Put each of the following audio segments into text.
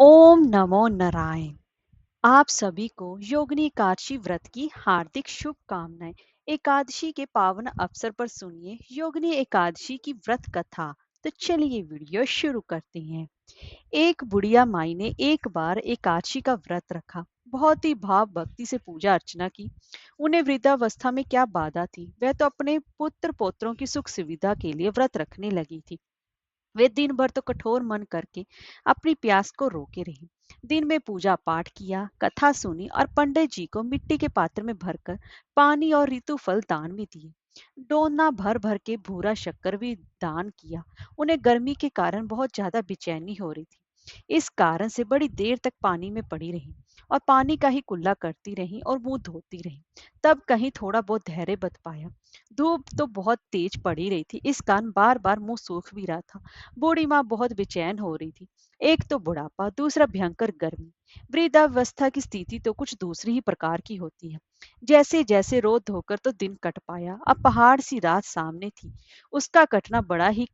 ओम नमो नारायण। आप सभी को योगिनी एकादशी व्रत की हार्दिक शुभकामनाएं। एकादशी के पावन अवसर पर सुनिए योगिनी एकादशी की व्रत कथा। तो चलिए वीडियो शुरू करते हैं। एक बुढ़िया माई ने एक बार एकादशी का व्रत रखा। बहुत ही भाव भक्ति से पूजा अर्चना की। उन्हें वृद्धावस्था में क्या बाधा थी, वह तो अपने पुत्र पोत्रों की सुख सुविधा के लिए व्रत रखने लगी थी। वे दिन भर तो कठोर मन करके अपनी प्यास को रोके रही। दिन में पूजा पाठ किया, कथा सुनी और पंडित जी को मिट्टी के पात्र में भरकर पानी और ऋतु फल दान में दिए। डोना भर भर के भूरा शक्कर भी दान किया। उन्हें गर्मी के कारण बहुत ज्यादा बेचैनी हो रही थी। इस कारण से बड़ी देर तक पानी में पड़ी रही और पानी का ही कुल्ला करती रही और मुंह धोती रही। तब कहीं थोड़ा बहुत धैर्य बच पाया। धूप तो बहुत तेज पड़ी रही थी, इस कारण बार बार मुंह सूख भी रहा था। बूढ़ी माँ बहुत बेचैन हो रही थी। एक तो बुढ़ापा, दूसरा भयंकर गर्मी। वृद्धावस्था की स्थिति तो कुछ दूसरी ही प्रकार की होती है। जैसे जैसे रो धोकर तो दिन कट पाया, अब पहाड़ सी रात सामने थी। उसका कटना बड़ा ही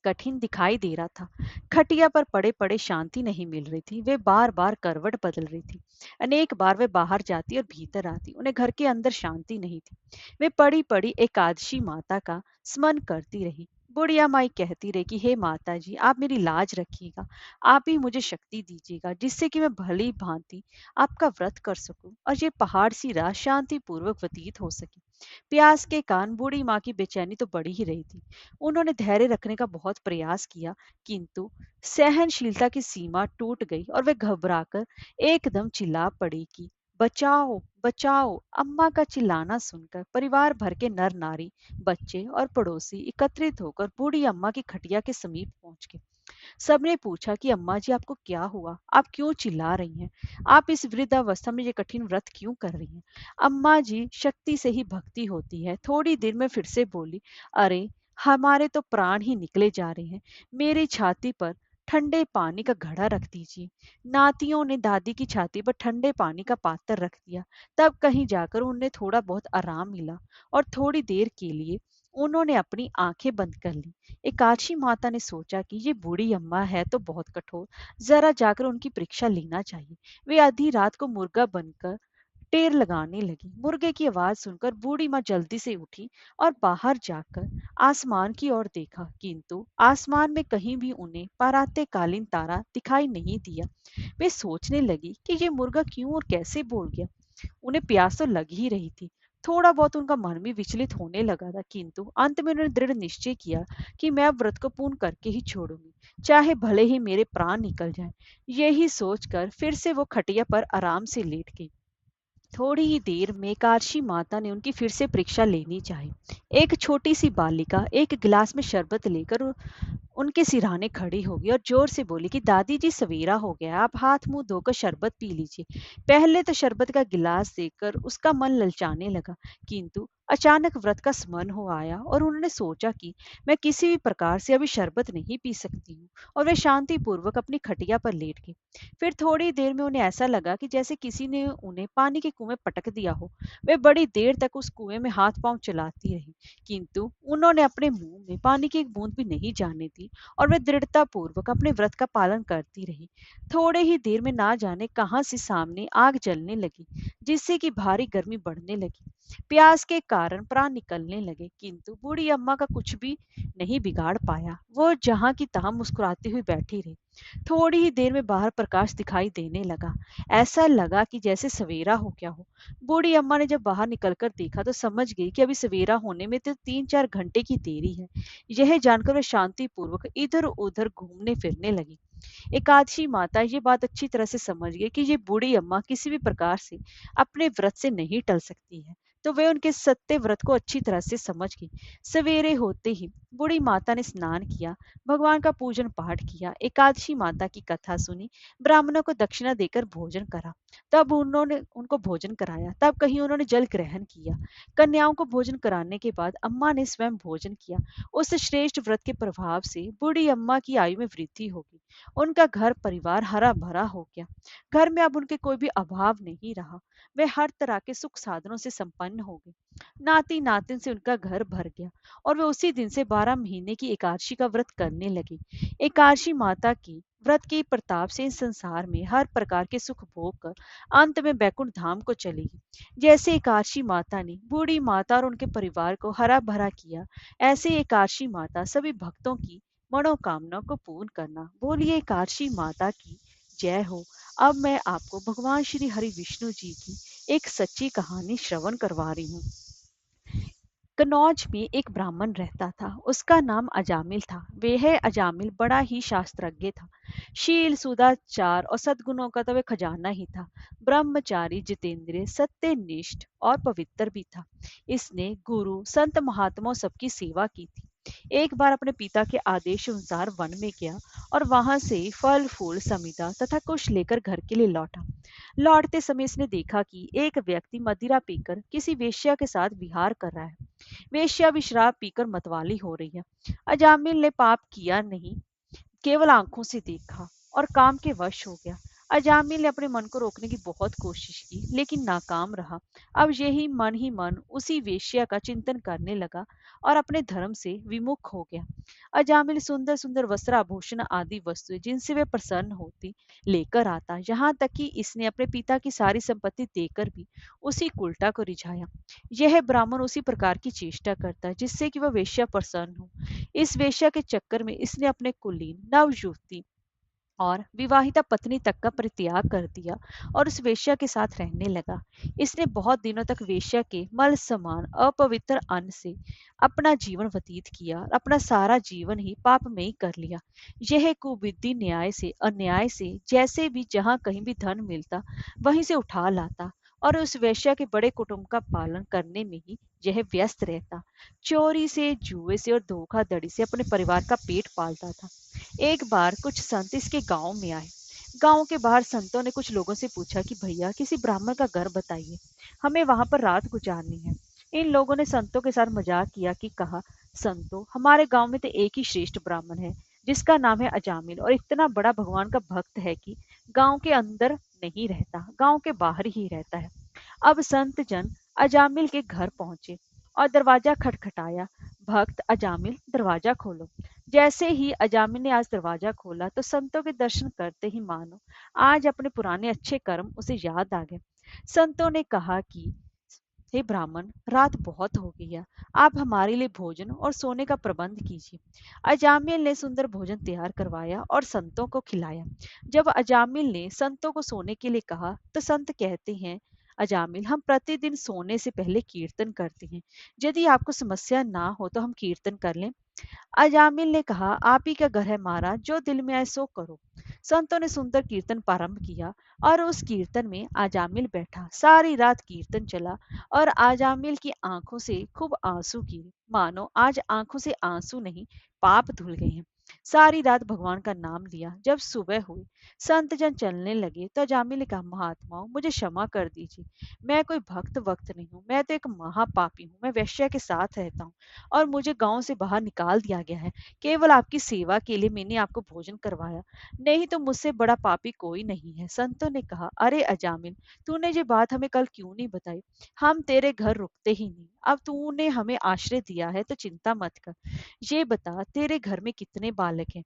कठिन दिखाई दे रहा था। खटिया पर पड़े पड़े शांति नहीं मिल रही थी। वे बार बार करवट बदल रही थी। अनेक बार वे बाहर जाती और भीतर आती, उन्हें घर के अंदर शांति नहीं थी। वे पड़ी पड़ी एकादशी माता का स्मरण करती रही। बुढ़िया माई कहती रही कि हे माता जी, आप मेरी लाज रखिएगा। आप ही मुझे शक्ति दीजिएगा जिससे कि मैं भली भांति आपका व्रत कर सकूं और ये पहाड़ सी रात शांति पूर्वक व्यतीत हो सके। प्यास के कारण बूढ़ी माँ की बेचैनी तो बढ़ी ही रही थी। उन्होंने धैर्य रखने का बहुत प्रयास किया, किंतु सहनशीलता की सीमा टूट गई और वे घबराकर एकदम चिल्ला पड़ी कि बचाओ बचाओ। अम्मा का चिल्लाना सुनकर परिवार भर के नर नारी, बच्चे और पड़ोसी एकत्रित होकर बूढ़ी अम्मा की खटिया के समीप पहुंच गए। सबने पूछा कि अम्मा जी, आपको क्या हुआ? आप क्यों चिल्ला रही हैं? आप इस वृद्धावस्था में ये कठिन व्रत क्यों कर रही हैं? अम्मा जी, शक्ति से ही भक्ति होती है। थोड़ी देर में फिर से बोली, अरे हमारे तो प्राण ही निकले जा रहे हैं। मेरी छाती पर ठंडे पानी का घड़ा रख दीजिए। नातियों ने दादी की छाती पर ठंडे पानी का पात्र रख दिया। तब कहीं जाकर उन्हें थोड़ा बहुत आराम मिला और थोड़ी देर के लिए उन्होंने अपनी आंखें बंद कर ली। एकादशी माता ने सोचा कि ये बूढ़ी अम्मा है तो बहुत कठोर, जरा जाकर उनकी परीक्षा लेना चाहिए। वे आधी रात को मुर्गा बनकर टेर लगाने लगी। मुर्गे की आवाज सुनकर बूढ़ी माँ जल्दी से उठी और बाहर जाकर आसमान की ओर देखा, किंतु आसमान में कहीं भी उन्हें पराते कालीन तारा दिखाई नहीं दिया। वे सोचने लगी कि ये मुर्गा क्यों और कैसे बोल गया। उन्हें प्यास तो लग ही रही थी। थोड़ा बहुत उनका मन भी विचलित होने लगा था, किंतु अंत में उन्होंने दृढ़ निश्चय किया कि मैं अब व्रत को पूर्ण करके ही छोड़ूंगी, चाहे भले ही मेरे प्राण निकल जाएं। यही सोचकर फिर से वो खटिया पर आराम से लेट गई। थोड़ी ही देर में काशी माता ने उनकी फिर से परीक्षा लेनी चाहिए। एक छोटी सी बालिका एक गिलास में शरबत लेकर उनके सिरहाने खड़ी होगी और जोर से बोली कि दादी जी, सवेरा हो गया, आप हाथ मुंह धोकर शरबत पी लीजिए। पहले तो शरबत का गिलास देकर उसका मन ललचाने लगा, किंतु अचानक व्रत का स्मरण हो आया और उन्होंने सोचा कि मैं किसी भी प्रकार से अभी शरबत नहीं पी सकती हूँ, और वे शांति पूर्वक अपनी खटिया पर लेट गए। फिर थोड़ी देर में उन्हें ऐसा लगा कि जैसे किसी ने उन्हें पानी के कुएं पटक दिया हो। वे बड़ी देर तक उस कुएं में हाथ पांव चलाती रही, किंतु उन्होंने अपने मुंह में पानी की एक बूंद भी नहीं जाने दी और वे दृढ़ता पूर्वक अपने व्रत का पालन करती रही। थोड़े ही देर में ना जाने कहां से सामने आग जलने लगी, जिससे कि भारी गर्मी बढ़ने लगी। प्यास के कारण प्राण निकलने लगे, किंतु बूढ़ी अम्मा का कुछ भी नहीं बिगाड़ पाया। वो जहां की तहां मुस्कुराती हुई बैठी रही। थोड़ी ही देर में बाहर प्रकाश दिखाई देने लगा। ऐसा लगा कि जैसे सवेरा हो गया हो। बूढ़ी अम्मा ने जब बाहर निकलकर देखा तो समझ गई कि अभी सवेरा होने में तो 3-4 घंटे की देरी है। यह जानकर वह शांति पूर्वक इधर उधर घूमने फिरने लगी। एकादशी माता ये बात अच्छी तरह से समझ गई कि ये बूढ़ी अम्मा किसी भी प्रकार से अपने व्रत से नहीं टल सकती है, तो वे उनके सत्य व्रत को अच्छी तरह से समझ गई। सवेरे होते ही बूढ़ी माता ने स्नान किया, भगवान का पूजन पाठ किया, एकादशी माता की कथा सुनी, ब्राह्मणों को दक्षिणा देकर भोजन करा। तब उन्होंने उनको भोजन कराया, तब कहीं उन्होंने जल ग्रहण किया। कन्याओं को भोजन कराने के बाद अम्मा ने स्वयं भोजन किया। उस श्रेष्ठ व्रत के प्रभाव से बूढ़ी अम्मा की आयु में वृद्धि होगी। उनका घर परिवार हरा भरा हो गया। घर में अब उनके कोई भी अभाव नहीं रहा। वे हर तरह के सुख साधनों से संपन्न प्रसन्न हो गए। नाती नातिन से उनका घर भर गया और वे उसी दिन से 12 महीने की एकादशी का व्रत करने लगे। एकादशी माता की व्रत के प्रताप से इस संसार में हर प्रकार के सुख भोग कर अंत में बैकुंठ धाम को चलेगी। जैसे एकादशी माता ने बूढ़ी माता और उनके परिवार को हरा भरा किया, ऐसे एकादशी माता सभी भक्तों की मनोकामना को पूर्ण करना। बोलिए एकादशी माता की जय हो। अब मैं आपको भगवान श्री हरि विष्णु जी की एक सच्ची कहानी श्रवण करवा रही हूँ। कनौज में एक ब्राह्मण रहता था। उसका नाम अजामिल था। वह अजामिल बड़ा ही शास्त्रज्ञ था। शील, सुदाचार और सद्गुणों का तो वह खजाना ही था। ब्रह्मचारी, जितेंद्रिय, सत्यनिष्ठ और पवित्र भी था। इसने गुरु, संत, महात्माओं सबकी सेवा की थी। एक बार अपने पिता के आदेश अनुसार वन में गया और वहां से फल फूल समिधा तथा कुछ लेकर घर के लिए लौटा। लौटते समय इसने देखा कि एक व्यक्ति मदिरा पीकर किसी वेश्या के साथ विहार कर रहा है। वेश्या भी शराब पीकर मतवाली हो रही है। अजामिल ने पाप किया नहीं, केवल आंखों से देखा और काम के वश हो गया। अजामिल ने अपने मन को रोकने की बहुत कोशिश की, लेकिन नाकाम रहा। अब यही मन उसी वेश्या का चिंतन करने लगा और अपने धर्म से विमुख हो गया। अजामिल सुंदर सुंदर वस्त्र, आभूषण आदि वस्तुएं जिनसे वे प्रसन्न होती लेकर आता, यहाँ तक कि इसने अपने पिता की सारी संपत्ति देकर भी उसी उल्टा को रिझाया। यह ब्राह्मण उसी प्रकार की चेष्टा करता है जिससे कि वह वेश्या प्रसन्न हो। इस वेश्या के चक्कर में इसने अपने कुलीन, नवयुवती और विवाहिता पत्नी तक का परित्याग कर दिया और उस वेश्या के साथ रहने लगा। इसने बहुत दिनों तक वेश्या के मल समान अपवित्र अन्न से अपना जीवन व्यतीत किया और अपना सारा जीवन ही पाप में ही कर लिया। यह कुबुद्धि न्याय से अन्याय से जैसे भी जहां कहीं भी धन मिलता वहीं से उठा लाता और उस वेश्या के बड़े कुटुंब का पालन करने में ही यह व्यस्त रहता। चोरी से, जुए से और धोखाधड़ी से अपने परिवार का पेट पालता था। एक बार कुछ संत इसके गांव में आए। गांव के बाहर संतों ने कुछ लोगों से पूछा कि भैया किसी ब्राह्मण का घर बताइए, हमें वहां पर रात गुजारनी है। इन लोगों ने संतों के साथ मजाक किया कि कहा, संतों हमारे गांव में तो एक ही श्रेष्ठ ब्राह्मण है जिसका नाम है अजामिल और इतना बड़ा भगवान का भक्त है कि गांव के अंदर नहीं रहता, गांव के बाहर ही रहता है। अब संत जन अजामिल के घर पहुंचे और दरवाजा खटखटाया। भक्त अजामिल दरवाजा खोलो। जैसे ही अजामिल ने आज दरवाजा खोला तो संतों के दर्शन करते ही मानो आज अपने पुराने अच्छे कर्म उसे याद आ गए। संतों ने कहा कि हे ब्राह्मण, रात बहुत हो गई है, आप हमारे लिए भोजन और सोने का प्रबंध कीजिए। अजामिल ने सुंदर भोजन तैयार करवाया और संतों को खिलाया। जब अजामिल ने संतों को सोने के लिए कहा तो संत कहते हैं, अजामिल हम प्रतिदिन सोने से पहले कीर्तन करते हैं, यदि आपको समस्या ना हो तो हम कीर्तन कर लें। अजामिल ने कहा, आप ही का घर है महाराज, जो दिल में आए सो करो। संतों ने सुंदर कीर्तन प्रारंभ किया और उस कीर्तन में अजामिल बैठा। सारी रात कीर्तन चला और अजामिल की आंखों से खूब आंसू गिरे, मानो आज आंखों से आंसू नहीं पाप धुल गए हैं। सारी रात भगवान का नाम लिया। जब सुबह हुई, संत जन चलने लगे तो अजामिल ने कहा, महात्माओं मुझे क्षमा कर दीजिए, मैं कोई भक्त वक्त नहीं हूँ, मैं तो एक महापापी हूँ, मैं वेश्या के साथ रहता हूँ और मुझे गांव से बाहर निकाल दिया गया है। केवल आपकी सेवा के लिए मैंने आपको भोजन करवाया, नहीं तो मुझसे बड़ा पापी कोई नहीं है। संतों ने कहा, अरे अजामिल, तूने ये बात हमें कल क्यों नहीं बताई? हम तेरे घर रुकते ही नहीं। अब तूने हमें आश्रय दिया है तो चिंता मत कर। ये बता तेरे घर में कितने बालक हैं?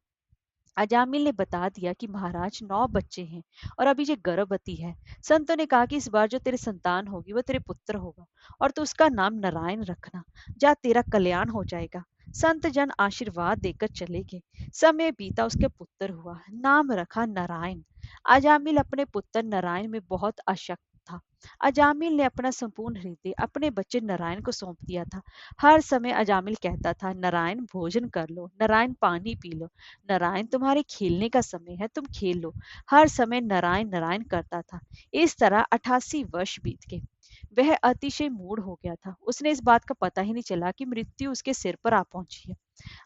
अजामिल ने बता दिया कि महाराज 9 बच्चे हैं और अभी ये गर्भवती है। संतों ने कहा कि इस बार जो तेरे संतान होगी वो तेरे पुत्र होगा और तू उसका नाम नारायण रखना। जा, तेरा कल्याण हो जाएगा। संत जन आशीर्वाद देकर चले गए। समय बीता, उसके पुत्र हुआ, नाम रखा नारायण। अजामिल अपने पुत्र नारायण में बहुत आसक्त था। अजामिल ने अपना संपूर्ण हृदय अपने बच्चे नारायण को सौंप दिया था। हर समय अजामिल कहता था, नारायण भोजन कर लो, नारायण पानी पी लो, नारायण तुम्हारे खेलने का समय है, तुम खेल लो। हर समय नारायण नारायण करता था। इस तरह 88 वर्ष बीत गए। वह अतिशय मूढ़ हो गया था। उसने इस बात का पता ही नहीं चला कि मृत्यु उसके सिर पर आ पहुंची है।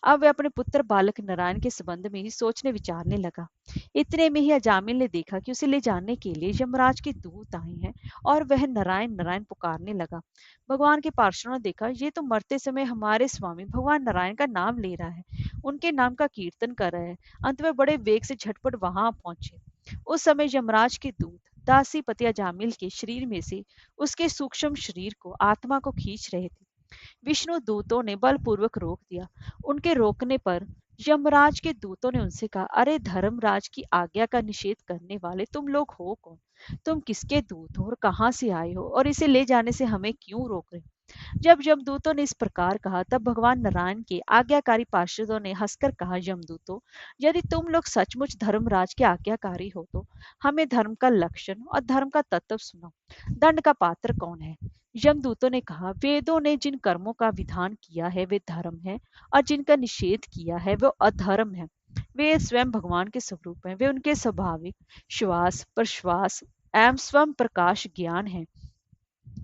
अब वह अपने पुत्र बालक नारायण के संबंध में ही सोचने विचारने लगा। इतने में ही अजामिल ने देखा कि उसे ले जाने के लिए यमराज के दूत आए हैं और वह नारायण नारायण पुकारने लगा। भगवान के पार्षदों ने देखा, ये तो मरते समय हमारे स्वामी भगवान नारायण का नाम ले रहा है, उनके नाम का कीर्तन कर रहा है। अंत में बड़े वेग से झटपट वहां पहुंचे। उस समय यमराज के दूत दासीपति अजामिल के शरीर में से उसके सूक्ष्म शरीर को, आत्मा को खींच रहे थे। विष्णु दूतों ने बलपूर्वक रोक दिया। उनके रोकने पर यमराज के दूतों ने उनसे कहा, अरे धर्मराज की आज्ञा का निषेध करने वाले तुम लोग हो कौन? तुम किसके दूत हो और कहां से आए हो, और इसे ले जाने से हमें क्यों रोक रहे? जब यमदूतों ने इस प्रकार कहा, तब भगवान नारायण के आज्ञाकारी पार्षदों ने हंसकर कहा, यमदूतों, यदि तुम लोग सचमुच धर्मराज के आज्ञाकारी हो तो हमें धर्म का लक्षण और धर्म का तत्व सुनाओ। दंड का पात्र कौन है? यमदूतों ने कहा, वेदों ने जिन कर्मों का विधान किया है वे धर्म है, और जिनका निषेध किया है वो अधर्म है। वे स्वयं भगवान के स्वरूप हैं। वे उनके स्वाभाविक श्वास प्रश्वास एवं स्वयं प्रकाश ज्ञान है,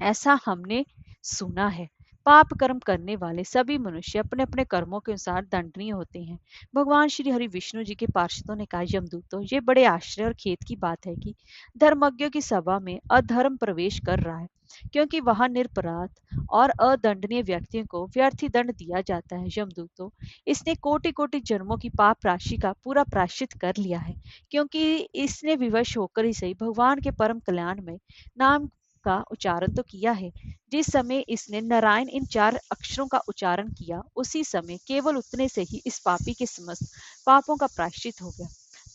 ऐसा हमने सुना है। पाप कर्म करने वाले सभी मनुष्य अपने अपने कर्मों के अनुसार दंडनीय होते हैं। भगवान श्री हरि विष्णु जी के पार्षदों ने कहा, यमदूतों, ये बड़े आश्चर्य और खेद की बात है कि धर्मज्ञों की सभा में अधर्म प्रवेश कर रहा है, क्योंकि वहां निरपराध और अदंडनीय व्यक्तियों को व्यर्थ ही दंड दिया जाता है। यमदूतों, इसने कोटि कोटि जन्मों की पाप राशि का पूरा प्रायश्चित कर लिया है, क्योंकि इसने विवश होकर ही सही भगवान के परम कल्याण में नाम का उच्चारण तो किया है। जिस समय इसने नारायण इन चार अक्षरों का उच्चारण किया, उसी समय केवल उतने से ही इस पापी के समस्त पापों का प्रायश्चित हो गया।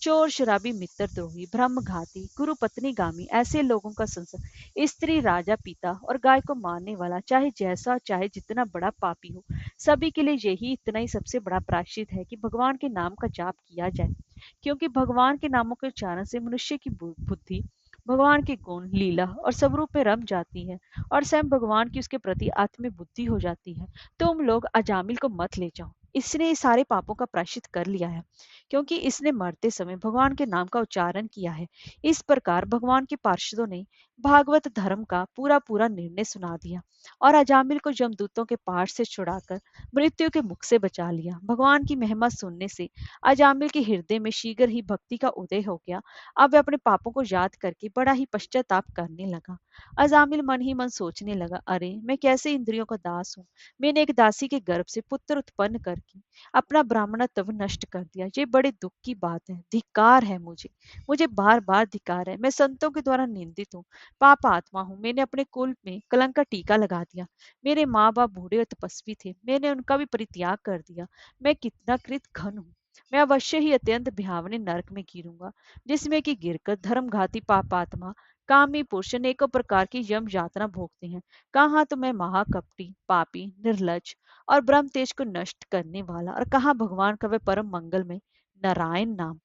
चोर, शराबी, मित्रद्रोही, ब्रह्मघाती, गुरु पत्नी गामी, ऐसे लोगों का संसार, स्त्री, राजा, पिता और गाय को मारने वाला, चाहे जैसा चाहे जितना बड़ा पापी हो, सभी के लिए यही इतना ही सबसे बड़ा प्रायश्चित है कि भगवान के नाम का जाप किया जाए। क्योंकि भगवान के नामों के उच्चारण से मनुष्य की बुद्धि भगवान के गुण, लीला और स्वरूप में रम जाती है, और स्वयं भगवान की उसके प्रति आत्मिक बुद्धि हो जाती है। तुम लोग अजामिल को मत ले जाओ, इसने ये सारे पापों का प्रायश्चित कर लिया है, क्योंकि इसने मरते समय भगवान के नाम का उच्चारण किया है। इस प्रकार भगवान के पार्षदों ने भागवत धर्म का पूरा पूरा निर्णय सुना दिया, और अजामिल को यमदूतों के पाश से छुड़ाकर मृत्यु के मुख से बचा लिया। भगवान की महिमा सुनने से अजामिल के हृदय में शीघ्र ही भक्ति का उदय हो गया। अब वह अपने पापों को याद करके बड़ा ही पश्चाताप करने लगा। अजामिल मन ही मन सोचने लगा, अरे मैं कैसे इंद्रियों का दास हूँ। मैंने एक दासी के गर्भ से पुत्र उत्पन्न करके अपना ब्राह्मणत्व नष्ट कर दिया। ये बड़े दुख की बात है। धिक्कार है मुझे, मुझे बार बार धिक्कार है। मैं संतों के द्वारा निंदित हूँ, पाप आत्मा हूँ। मैंने अपने कुल में कलंक का टीका लगा दिया। मेरे माँ बाप बूढ़े और तपस्वी थे, मैंने उनका भी परित्याग कर दिया। मैं कितना कृत घन हूँ। मैं अवश्य ही अत्यंत भयावने नरक में गिरूंगा, जिसमें कि गिरकर धर्मघाती पापात्मा कामी पुरुष अनेकों प्रकार की यम यातना भोगते हैं। कहाँ तो मैं महाकपटी, पापी, निर्लज और ब्रह्म तेज को नष्ट करने वाला, और कहाँ भगवान का वह परम मंगल में नारायण नाम।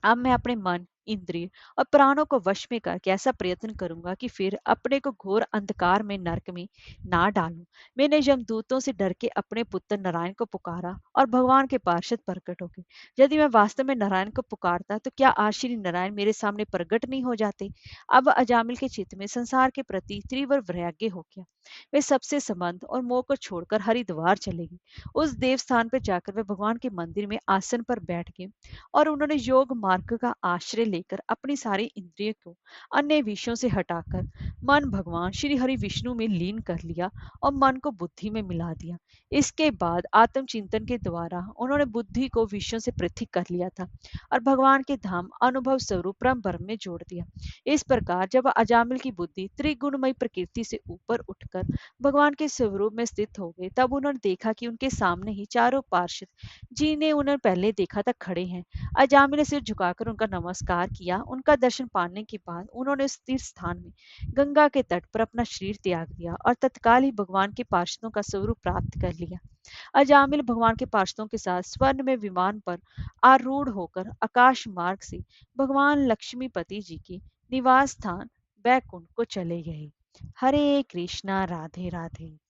अब मैं अपने मन, इंद्रिय और प्राणों को वश में करके ऐसा प्रयत्न करूंगा कि फिर अपने को घोर अंधकार में नरक में ना डालूं। मैंने यमदूतों से डर के अपने पुत्र नारायण को पुकारा, और भगवान के पार्षद प्रकट हो गए। यदि मैं वास्तव में नारायण को पुकारता तो क्या आज श्री नारायण मेरे सामने प्रकट नहीं हो जाते? अब अजामिल के चित्त में संसार के प्रति तीव्र वैराग्य हो गया। वे सबसे संबंध और मोह को छोड़कर हरिद्वार चले गए। उस देव स्थान पर जाकर वे भगवान के मंदिर में आसन पर बैठ गए, और उन्होंने योग मार्ग का आश्रय लेकर अपनी सारी इंद्रियों को अन्य विषयों से हटाकर मन भगवान श्री हरि विष्णु में लीन कर लिया, और मन को बुद्धि में मिला दिया। इसके बाद आत्मचिंतन के द्वारा उन्होंने बुद्धि को विषयों से पृथक कर लिया था, और भगवान के धाम अनुभव स्वरूप ब्रह्म ब्रह्म में जोड़ दिया। इस प्रकार जब अजामिल की बुद्धि त्रिगुणमयी प्रकृति से ऊपर उठकर भगवान के स्वरूप में स्थित हो गए, तब उन्होंने देखा कि उनके सामने ही चारों पार्षद, जिन्हें उन्होंने पहले देखा था, खड़े हैं। अजामिल ने सिर झुकाकर उनका नमस्कार किया। उनका दर्शन पाने के बाद उन्होंने उस तीर्थ स्थान में गंगा के तट पर अपना शरीर त्याग दिया, और तत्काल ही भगवान के पार्षदों का स्वरूप प्राप्त कर लिया। अजामिल भगवान के पार्षदों के साथ स्वर्ण में विमान पर आरूढ़ होकर आकाश मार्ग से भगवान लक्ष्मीपति जी के निवास स्थान बैकुंठ को चले गए। हरे कृष्णा, राधे राधे।